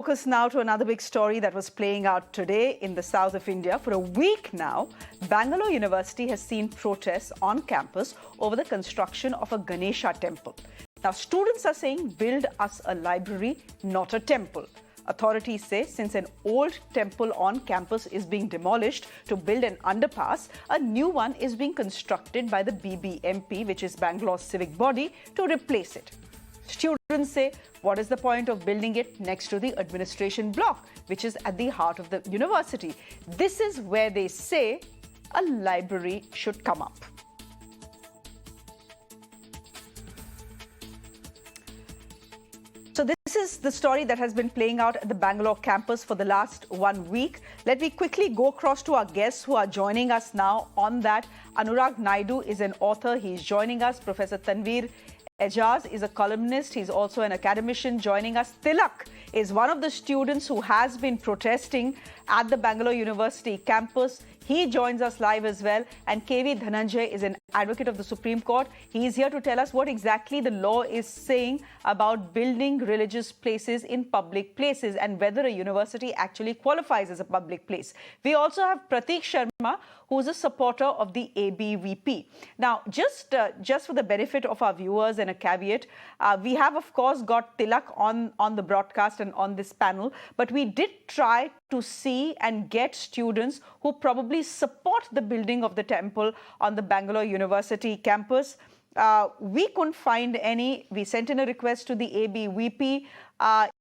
Focus now to another big story that was playing out today in the south of India. For a week now, Bangalore University has seen protests on campus over the construction of a Ganesha temple. Now, students are saying, build us a library, not a temple. Authorities say since an old temple on campus is being demolished to build an underpass, a new one is being constructed by the BBMP, which is Bangalore's civic body, to replace it. Students say, what is the point of building it next to the administration block, which is at the heart of the university? This is where they say a library should come up. So this is the story that has been playing out at the Bangalore campus for the last 1 week. Let me quickly go across to our guests who are joining us now on that. Anurag Naidu is an author. He's joining us. Professor Tanvir Aeijaz is a columnist. He's also an academician joining us. Tilak is one of the students who has been protesting at the Bangalore University campus. He joins us live as well. And KV Dhananjay is an advocate of the Supreme Court. He is here to tell us what exactly the law is saying about building religious places in public places and whether a university actually qualifies as a public place. We also have Prateek Sharma, who is a supporter of the ABVP. Now, just for the benefit of our viewers and a caveat, we have, of course, got Tilak on the broadcast and on this panel, but we did try to see and get students who probably support the building of the temple on the Bangalore University campus. We couldn't find any. We sent in a request to the ABVP.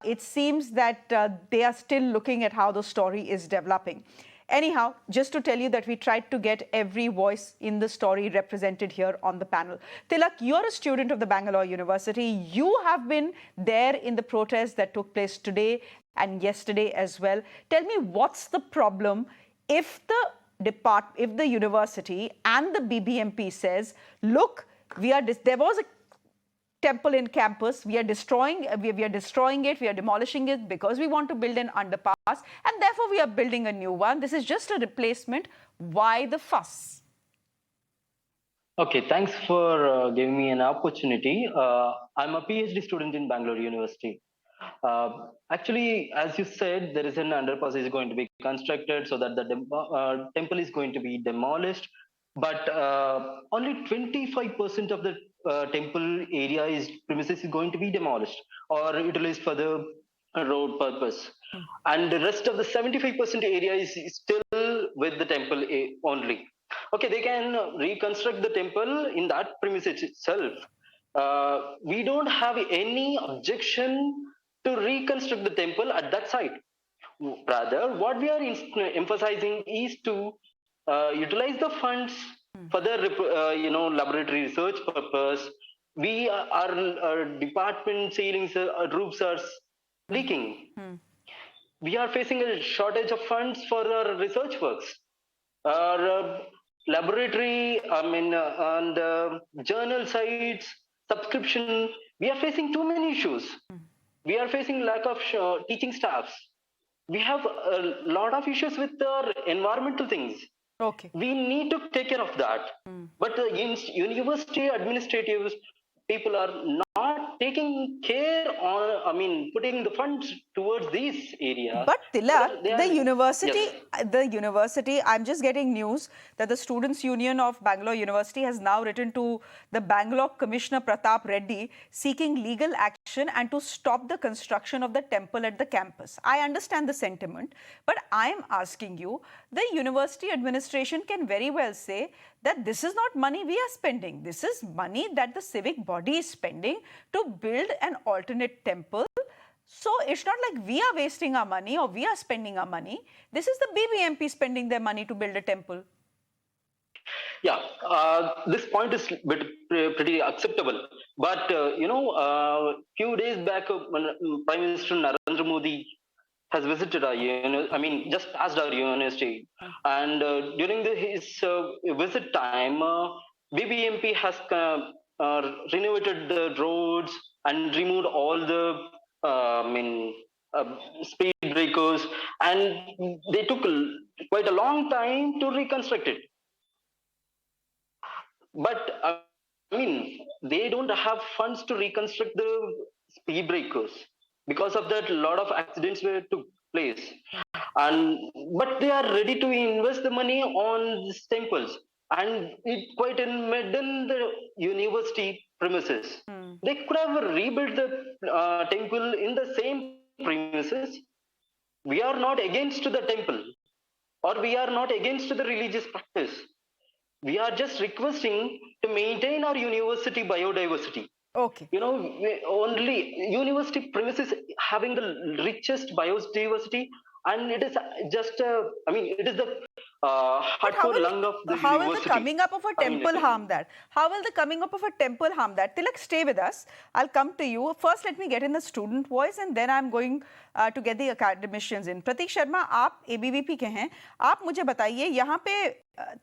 It seems that they are still looking at how the story is developing. Anyhow, just to tell you that we tried to get every voice in the story represented here on the panel. Tilak, you're a student of the Bangalore University. You have been there in the protests that took place today and yesterday as well. Tell me, what's the problem if the university and the BBMP says, look, there was a temple in campus, we are destroying it, we are demolishing it because we want to build an underpass, and therefore we are building a new one. This is just a replacement. Why the fuss? Okay, thanks for giving me an opportunity. I'm a PhD student in Bangalore University. Actually, as you said, there is an underpass is going to be constructed so that the temple is going to be demolished, but only 25% of the temple area premises is going to be demolished or utilized for the road purpose, and the rest of the 75% area is still with the temple only. Okay, they can reconstruct the temple in that premises itself. We don't have any objection to reconstruct the temple at that site. Rather, what we are emphasizing is to utilize the funds for the laboratory research purpose. Our department ceilings roofs are leaking. We are facing a shortage of funds for our research works. Our laboratory, and journal sites, subscription, we are facing too many issues. We are facing lack of teaching staffs. We have a lot of issues with our environmental things. Okay. We need to take care of that. But the university administrative people are not taking care on, putting the funds towards these areas. But Tilak, the university, I'm just getting news that the Students' Union of Bangalore University has now written to the Bangalore Commissioner Pratap Reddy seeking legal action and to stop the construction of the temple at the campus. I understand the sentiment, but I'm asking you, the university administration can very well say that this is not money we are spending. This is money that the civic body is spending to build an alternate temple. So it's not like we are wasting our money or we are spending our money. This is the BBMP spending their money to build a temple. Yeah, this point is pretty acceptable. But, few days back, Prime Minister Narendra Modi has visited our university, just passed our university. And during his visit time, BBMP has renovated the roads and removed all the speed breakers, and they took quite a long time to reconstruct it. But they don't have funds to reconstruct the speed breakers. Because of that, a lot of accidents were took place, and but they are ready to invest the money on these temples, and it quite made in the university premises. Hmm. They could have rebuilt the temple in the same premises. We are not against the temple, or we are not against the religious practice. We are just requesting to maintain our university biodiversity. Okay. Only university premises having the richest biodiversity, and it is just I mean, it is the But heart core lung of the how will the university coming up of a temple community. harm that? How will the coming up of a temple harm that? Tilak, stay with us. I'll come to you. First, let me get in the student voice, and then I'm going to get the academicians in. प्रतीक शर्मा, आप ABVP के हैं. आप मुझे बताइए, यहाँ पे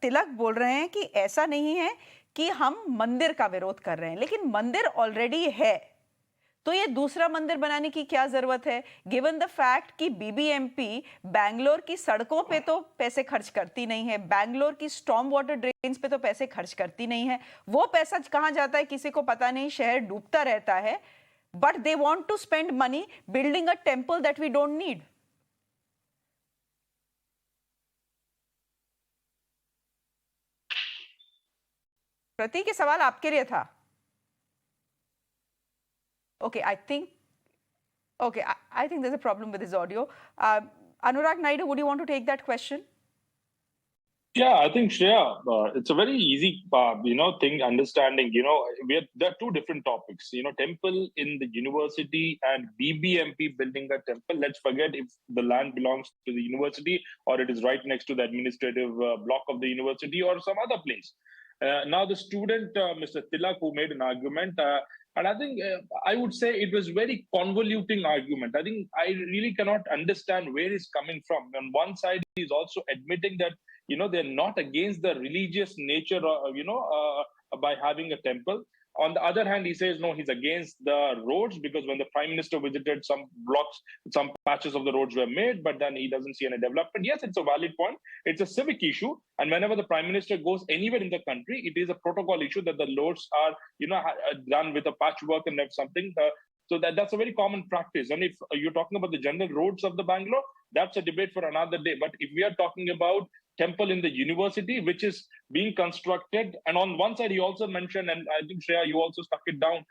तिलक बोल रहे हैं कि ऐसा नहीं है कि हम मंदिर का विरोध कर रहे हैं, लेकिन मंदिर ऑलरेडी है. तो ये दूसरा मंदिर बनाने की क्या जरूरत है, गिवन द फैक्ट कि बीबीएमपी बैंगलोर की सड़कों पे तो पैसे खर्च करती नहीं है, बैंगलोर की स्टॉर्म वाटर ड्रेन्स पे तो पैसे खर्च करती नहीं है. वो पैसा कहां जाता है किसी को पता नहीं, शहर डूबता रहता है. But they want to spend money building a temple that we don't need. Prateek, ये सवाल आपके लिए था. Okay, I think there's a problem with his audio. Anurag Naidu, would you want to take that question? Yeah, I think Shreya, it's a very easy, thing understanding. There are two different topics. Temple in the university and BBMP building a temple. Let's forget if the land belongs to the university or it is right next to the administrative block of the university or some other place. Now, the student, Mr. Tilak, who made an argument, and I think I would say it was very convoluting argument. I think I really cannot understand where he's coming from. On one side, he's also admitting that they're not against the religious nature, by having a temple. On the other hand, he says, no, he's against the roads because when the Prime Minister visited, some blocks, some patches of the roads were made, but then he doesn't see any development. Yes, it's a valid point. It's a civic issue. And whenever the Prime Minister goes anywhere in the country, it is a protocol issue that the roads are, done with a patchwork and something. So that's a very common practice. And if you're talking about the general roads of the Bangalore, that's a debate for another day. But if we are talking about temple in the university, which is being constructed, and on one side he also mentioned, and I think Shreya, you also stuck it down,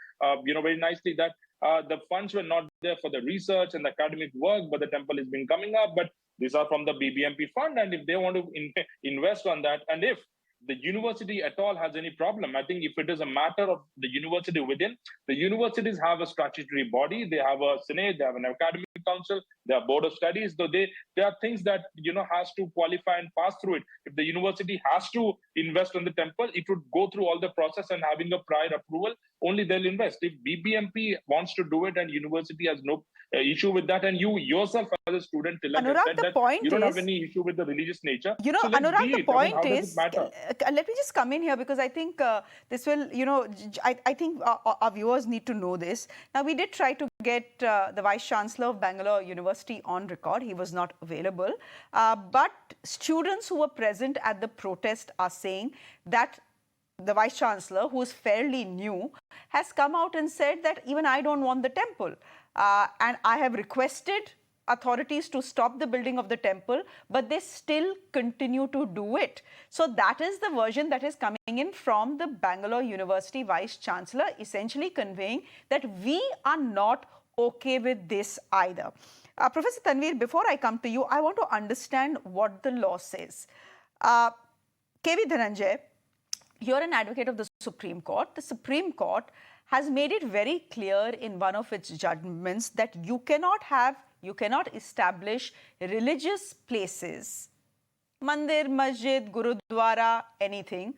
very nicely, that the funds were not there for the research and the academic work, but the temple has been coming up. But these are from the BBMP fund, and if they want to invest on that, and if the university at all has any problem, I think if it is a matter of the university within, the universities have a statutory body, they have a senate, they have an academic council, they have board of studies. So there are things that has to qualify and pass through it. If the university has to invest on the temple, it would go through all the process and having a prior approval, only they'll invest. If BBMP wants to do it and university has no issue with that, and you yourself as a student, Tilak, Anurag, said the that point you don't is, have any issue with the religious nature. You know, so Anurag, the point how is, does it matter? let me just come in here because I think this will, I think our viewers need to know this. Now, we did try to get the Vice Chancellor of Bangalore University on record. He was not available. But students who were present at the protest are saying that the Vice Chancellor, who is fairly new, has come out and said that even I don't want the temple. And I have requested authorities to stop the building of the temple, but they still continue to do it. So that is the version that is coming in from the Bangalore University Vice Chancellor, essentially conveying that we are not okay with this either. Professor Tanvir, before I come to you, I want to understand what the law says. KV Dhananjay, you're an advocate of the Supreme Court. The Supreme Court has made it very clear in one of its judgments that you cannot establish religious places, mandir, masjid, gurudwara, anything,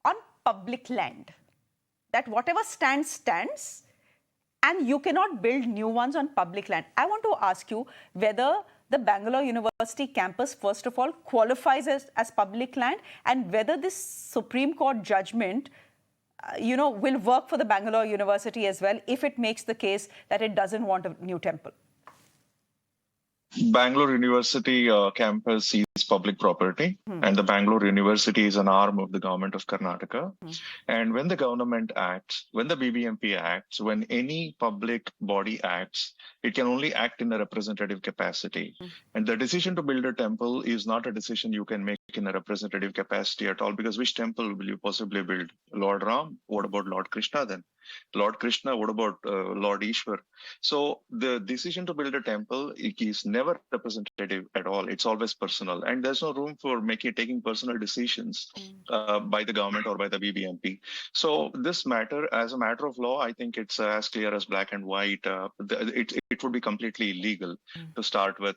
on public land. That whatever stands, stands, and you cannot build new ones on public land. I want to ask you whether the Bangalore University campus, first of all, qualifies as public land, and whether this Supreme Court judgment will work for the Bangalore University as well if it makes the case that it doesn't want a new temple. Bangalore University campus is public property, and the Bangalore University is an arm of the government of Karnataka. And when the government acts, when the BBMP acts, when any public body acts, It can only act in a representative capacity. And the decision to build a temple is not a decision you can make in a representative capacity at all, because which temple will you possibly build? Lord Ram? What about Lord Krishna then? Lord Krishna? What about Lord Ishwar? So the decision to build a temple is never representative at all. It's always personal. And there's no room for taking personal decisions by the government or by the BBMP. So this matter, as a matter of law, I think it's as clear as black and white. It would be completely illegal to start with.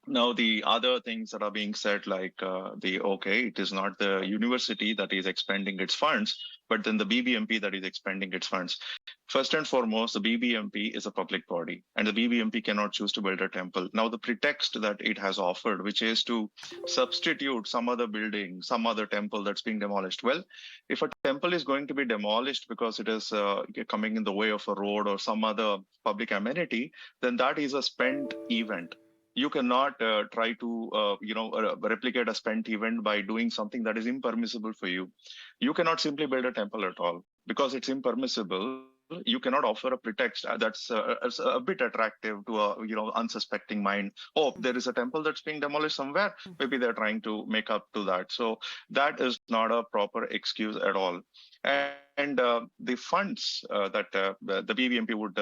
Now, the other things that are being said, like it is not the university that is expending its funds, but then the BBMP that is expending its funds. First and foremost, the BBMP is a public body, and the BBMP cannot choose to build a temple. Now, the pretext that it has offered, which is to substitute some other building, some other temple that's being demolished. Well, if a temple is going to be demolished because it is coming in the way of a road or some other public amenity, then that is a spent event. You cannot try to replicate a spent event by doing something that is impermissible for you. You cannot simply build a temple at all because it's impermissible. You cannot offer a pretext that's a bit attractive to a unsuspecting mind. Oh, there is a temple that's being demolished somewhere. Maybe they're trying to make up to that. So that is not a proper excuse at all. And the funds that the BBMP would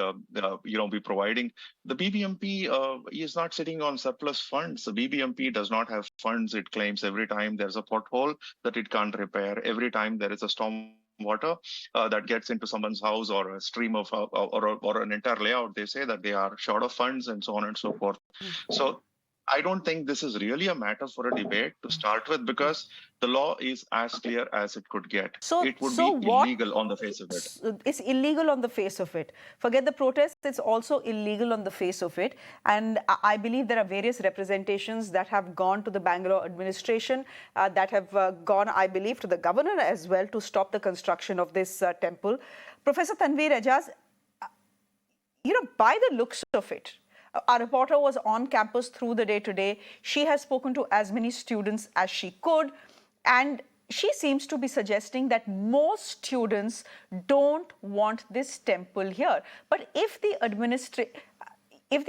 be providing, the BBMP is not sitting on surplus funds. The BBMP does not have funds. It claims every time there's a pothole that it can't repair, every time there is a storm water that gets into someone's house or a stream of or an entire layout, they say that they are short of funds and so on and so forth. So I don't think this is really a matter for a debate to start with, because the law is as clear as it could get. It would be illegal on the face of it. It's illegal on the face of it. Forget the protests, it's also illegal on the face of it. And I believe there are various representations that have gone to the Bangalore administration, that have gone, I believe, to the governor as well to stop the construction of this temple. Professor Tanvir Aeijaz, by the looks of it, our reporter was on campus through the day today. She has spoken to as many students as she could, and she seems to be suggesting that most students don't want this temple here. But if the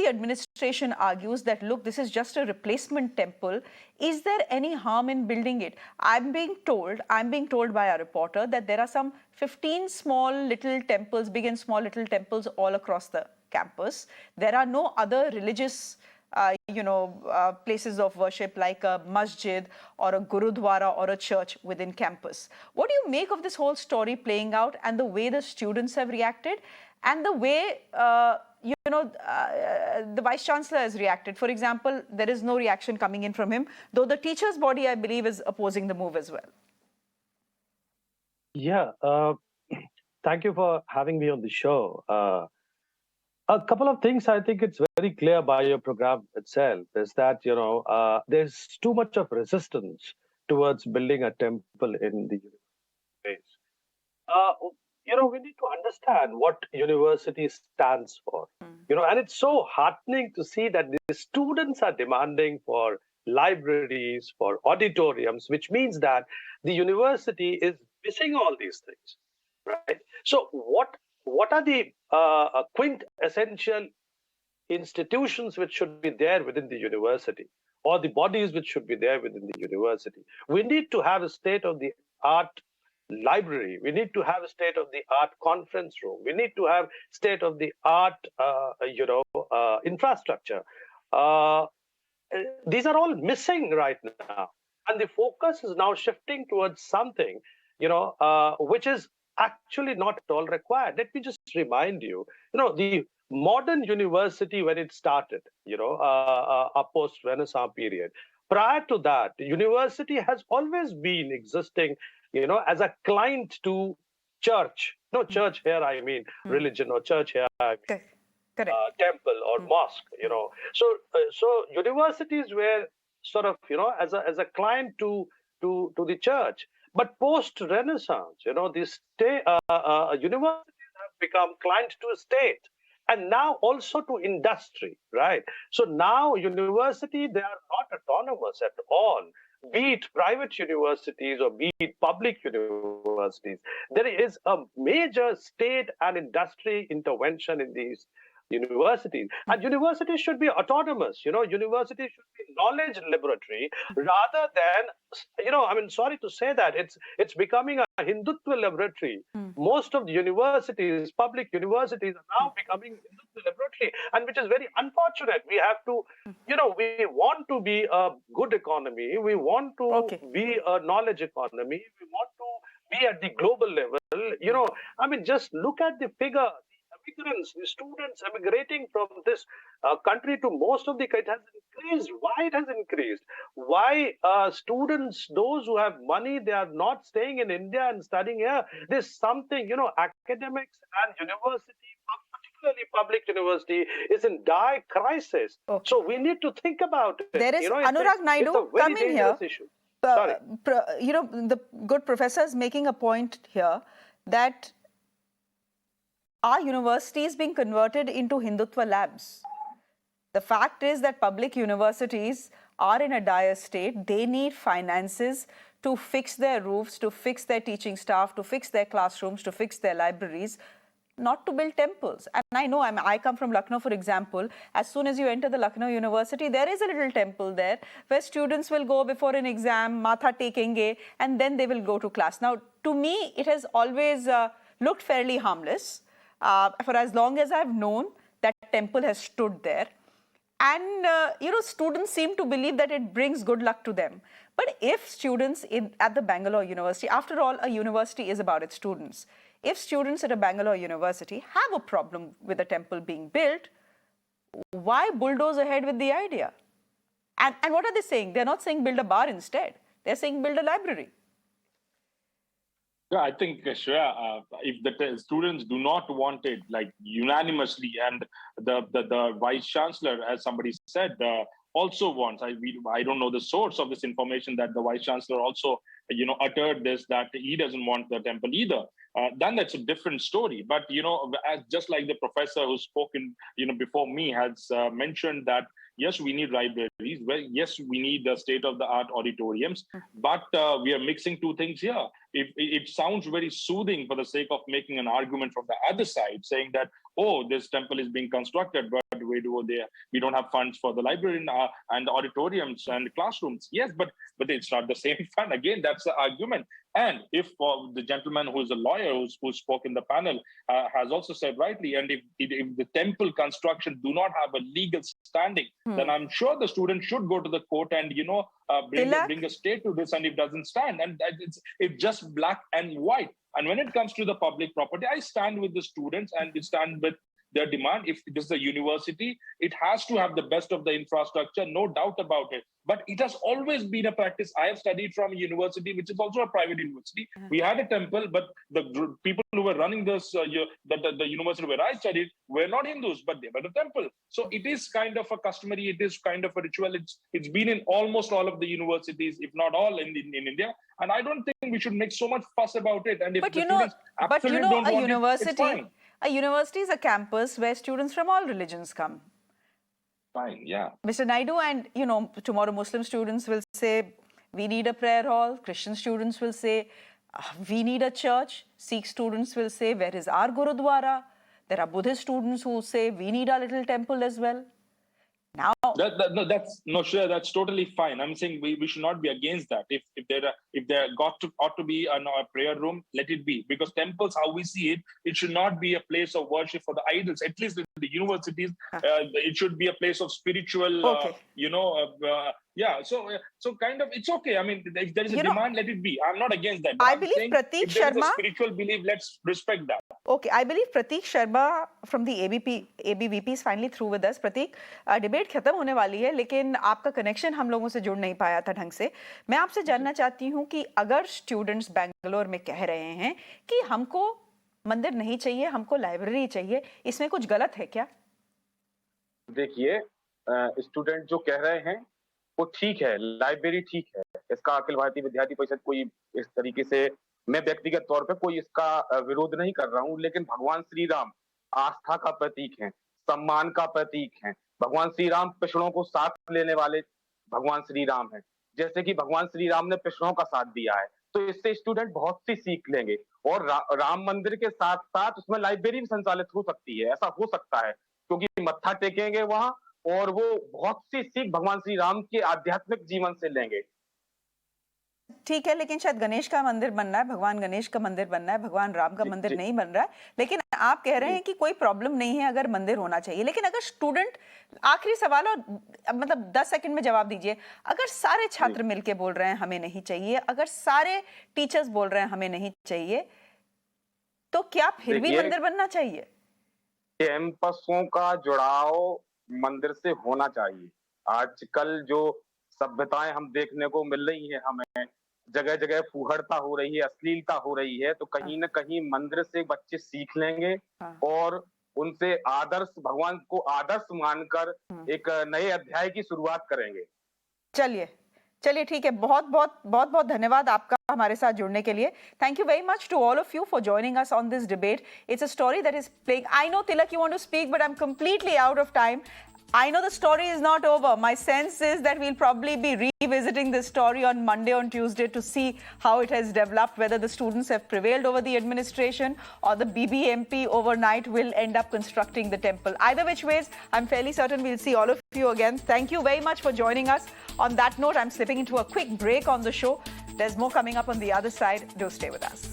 administration argues that, look, this is just a replacement temple, is there any harm in building it? I'm being told by our reporter that there are some 15 small little temples, big and small little temples all across the campus. There are no other religious places of worship like a masjid or a gurudwara or a church within campus. What do you make of this whole story playing out and the way the students have reacted and the way the Vice Chancellor has reacted? For example, there is no reaction coming in from him, though the teachers' body, I believe, is opposing the move as well. Yeah, thank you for having me on the show. A couple of things I think it's very clear by your program itself is that, there's too much of resistance towards building a temple in the university. We need to understand what university stands for, and it's so heartening to see that the students are demanding for libraries, for auditoriums, which means that the university is missing all these things, right? So what are the quintessential institutions which should be there within the university, or the bodies which should be there within the university? We need to have a state-of-the-art library. We need to have a state-of-the-art conference room. We need to have state-of-the-art, infrastructure. These are all missing right now, and the focus is now shifting towards something, which is actually not at all required. Let me just remind you, the modern university, when it started, a post-Renaissance period, prior to that, university has always been existing, as a client to church. No, church here, I mean religion, or church here, I mean temple or mosque, So universities were sort of, as a client to the church. But post-Renaissance, universities have become client to state, and now also to industry, right? So now university, they are not autonomous at all, be it private universities or be it public universities. There is a major state and industry intervention in these universities. And universities should be autonomous. Universities should be knowledge laboratory rather than, I mean, sorry to say that, it's becoming a Hindutva laboratory. Most of the universities, public universities, are now becoming Hindutva laboratory, and which is very unfortunate. We have to, we want to be a good economy. We want to be a knowledge economy. We want to be at the global level. I mean, just look at the figure. Immigrants, the students emigrating from this country to most of the country has increased. Why it has increased? Why students, those who have money, they are not staying in India and studying here? There's something, academics and university, particularly public university, is in dire crisis. So we need to think about it. There is Anurag Naidu, come in here. Sorry. The good professor is making a point here that our university is being converted into Hindutva labs. The fact is that public universities are in a dire state. They need finances to fix their roofs, to fix their teaching staff, to fix their classrooms, to fix their libraries, not to build temples. And I know, I come from Lucknow, for example. As soon as you enter the Lucknow University, there is a little temple there where students will go before an exam, matha tekenge, and then they will go to class. Now, to me, it has always looked fairly harmless. For as long as I've known, that temple has stood there. And, students seem to believe that it brings good luck to them. But if students at the Bangalore University, after all, a university is about its students. If students at a Bangalore University have a problem with a temple being built, why bulldoze ahead with the idea? And what are they saying? They're not saying build a bar instead. They're saying build a library. Yeah, I think, Shreya, if the students do not want it, like unanimously, and the vice chancellor, as somebody said, also wants. I don't know the source of this information, that the vice chancellor also, uttered this, that he doesn't want the temple either. Then that's a different story. But just like the professor who spoke before me has mentioned that. Yes, we need libraries. Well, yes, we need the state-of-the-art auditoriums, but we are mixing two things here. It sounds very soothing for the sake of making an argument from the other side, saying that, oh, this temple is being constructed, but we don't have funds for the library and the auditoriums and classrooms. Yes, but it's not the same fund. Again, that's the argument. And if the gentleman who's a lawyer who spoke in the panel has also said rightly, and if the temple construction do not have a legal standing, then I'm sure the student should go to the court and bring a stay to this, and it doesn't stand. And it's just black and white. And when it comes to the public property, I stand with the students and stand with their demand. If this is a university, it has to have the best of the infrastructure, no doubt about it. But it has always been a practice. I have studied from a university, which is also a private university. We had a temple, but the people who were running this, the university where I studied were not Hindus, but they were the temple. So it is kind of a customary, it is kind of a ritual. It's been in almost all of the universities, if not all in India. And I don't think we should make so much fuss about it. And if the students absolutely don't want it, it's fine. A university is a campus where students from all religions come. Fine, yeah. Mr. Naidu, and tomorrow Muslim students will say, we need a prayer hall. Christian students will say, we need a church. Sikh students will say, where is our Gurudwara? There are Buddhist students who say, we need a little temple as well. Now, Shreya, that's totally fine. I'm saying we should not be against that. If there ought to be a prayer room, let it be. Because temples, how we see it, it should not be a place of worship for the idols. At least in the universities, it should be a place of spiritual, so kind of, it's okay. I mean, if there is a demand, let it be. I'm not against that. I believe Prateek if there is Sharma, a spiritual belief, let's respect that. Okay, I believe Prateek Sharma from the ABVP is finally through with us. Prateek, debate खत्म होने वाली है, लेकिन आपका connection हम लोगों से जुड़ नहीं पाया था ढंग से. मैं आपसे जानना चाहती हूँ कि अगर स्टूडेंट्स बैंगलोर में कह रहे हैं कि हमको मंदिर नहीं चाहिए, हमको लाइब्रेरी चाहिए, इसमें कुछ गलत है क्या? देखिए, स्टूडेंट जो कह रहे हैं वो ठीक है, लाइब्रेरी ठीक है. इसका अखिल भारतीय विद्यार्थी परिषद कोई इस तरीके से, मैं व्यक्तिगत तौर पे कोई इसका विरोध नहीं कर रहा हूँ, लेकिन भगवान श्री राम आस्था का प्रतीक हैं, सम्मान का प्रतीक हैं. भगवान श्री राम पिछड़ों को साथ लेने वाले भगवान श्री राम हैं. जैसे कि भगवान श्री राम ने पिछड़ों का साथ दिया है, तो इससे स्टूडेंट बहुत सी सीख लेंगे. और राम मंदिर के साथ साथ उसमें लाइब्रेरी भी संचालित हो सकती है, ऐसा हो सकता है. क्योंकि मत्था टेकेंगे वहां और वो बहुत सी सीख भगवान श्री राम के आध्यात्मिक जीवन से लेंगे। ठीक है, लेकिन शायद गणेश का मंदिर बन रहा है, भगवान गणेश का मंदिर बन रहा है, भगवान राम का मंदिर नहीं बन रहा है। लेकिन आप कह रहे हैं कि कोई प्रॉब्लम नहीं है अगर मंदिर होना चाहिए। लेकिन अगर स्टूडेंट, आखिरी सवाल और मतलब 10 सेकंड में जवाब दीजिए, अगर सारे छात्र मिलके बोल रहे हैं हमें नहीं चाहिए, अगर सारे टीचर्स बोल रहे हैं हमें नहीं चाहिए, तो क्या फिर भी मंदिर बनना चाहिए? कैंपसों का जुड़ाव मंदिर से होना चाहिए। आजकल जो सभ्यताएं हम देखने को मिल रही है, हमें जगह जगह फूहड़ता हो रही है, अश्लीलता हो रही है, तो कहीं ना कहीं मंदिर से बच्चे सीख लेंगे और उनसे आदर्श, भगवान को आदर्श मानकर एक नए अध्याय की शुरुआत करेंगे। चलिए ठीक है, बहुत धन्यवाद आपका हमारे साथ जुड़ने के लिए। Thank you very much to all of you for joining us on this debate. It's a story that is playing. I know Tilak, you want to speak, but I'm completely out of time. I know the story is not over. My sense is that we'll probably be revisiting this story on Monday, on Tuesday, to see how it has developed, whether the students have prevailed over the administration or the BBMP overnight will end up constructing the temple. Either which ways, I'm fairly certain we'll see all of you again. Thank you very much for joining us. On that note, I'm slipping into a quick break on the show. There's more coming up on the other side. Do stay with us.